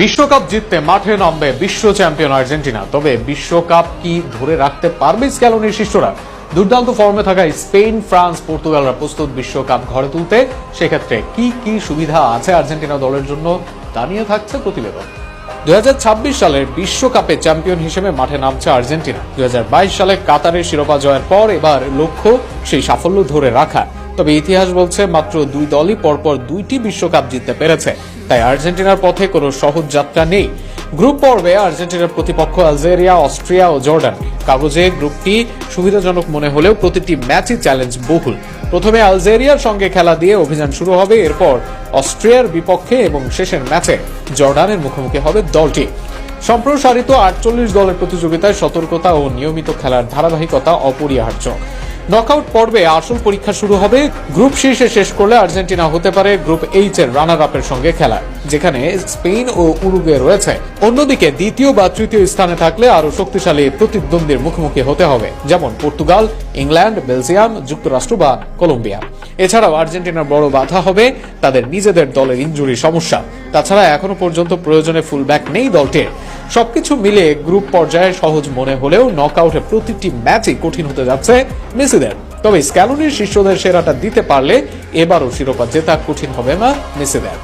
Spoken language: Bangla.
বিশ্বকাপ জিততে মাঠে নামবে বিশ্ব চ্যাম্পিয়ন আর্জেন্টিনা। তবে বিশ্বকাপ কি ধরে রাখতে পারবে স্ক্যালোনির শিষ্যরা? দুর্দান্ত ফর্মে থাকা স্পেন, ফ্রান্স, পর্তুগালরা প্রস্তুত বিশ্বকাপ ঘরে তুলতে। সেক্ষেত্রে কি কি সুবিধা আছে আর্জেন্টিনা দলের জন্য, তা নিয়ে থাকছে প্রতিবেদন। 2026 সালের বিশ্বকাপে চ্যাম্পিয়ন হিসেবে মাঠে নামছে আর্জেন্টিনা। 2022 সালে কাতারের শিরোপা জয়ের পর এবার লক্ষ্য সেই সাফল্য ধরে রাখা। তবে ইতিহাস বলছে মাত্র দুই দলই পরপর দুইটি বিশ্বকাপ জিততে পেরেছে, তাই আর্জেন্টিনার পথে কোনো সহজ যাত্রা নেই। গ্রুপ পর্বে আর্জেন্টিনার প্রতিপক্ষ আলজেরিয়া, অস্ট্রিয়া ও জর্ডান। কাগজে গ্রুপটি সুবিধাজনক মনে হলেও প্রতিটি ম্যাচই চ্যালেঞ্জ বহুল। প্রথমে আলজেরিয়ার সঙ্গে খেলা দিয়ে অভিযান শুরু হবে, এরপর অস্ট্রিয়ার বিপক্ষে এবং শেষের ম্যাচে জর্ডানের মুখোমুখি হবে দলটি। সম্প্রসারিত 48 দলের প্রতিযোগিতায় সতর্কতা ও নিয়মিত খেলার ধারাবাহিকতা অপরিহার্য। নকআউট পর্বে আসল পরীক্ষা শুরু হবে। গ্রুপ শীর্ষে শেষ করলে আর্জেন্টিনা হতে পারে গ্রুপ এইচ এর রানার আপের সঙ্গে খেলা, যেখানে স্পেন ও উরুগুয়ে রয়েছে। অন্যদিকে দ্বিতীয় বা তৃতীয় স্থানে থাকলে আরো শক্তিশালী প্রতিদ্বন্দ্বীর মুখোমুখি হতে হবে, যেমন পর্তুগাল, ইংল্যান্ড, বেলজিয়াম, যুক্তরাষ্ট্র বা কলম্বিয়া। এছাড়াও আর্জেন্টিনার বড় বাধা হবে তাদের নিজেদের দলের ইনজুরি সমস্যা। তাছাড়া এখনো পর্যন্ত প্রয়োজনে ফুলব্যাক নেই দলটির। সবকিছু মিলে গ্রুপ পর্যায়ে সহজ মনে হলেও নকআউটে প্রতিটি ম্যাচই কঠিন হতে যাচ্ছে মেসিদের। তবে স্ক্যালোনির শিষ্যদের সেরাটা দিতে পারলে এবারও শিরোপা জেতা কঠিন হবে না মেসিদের।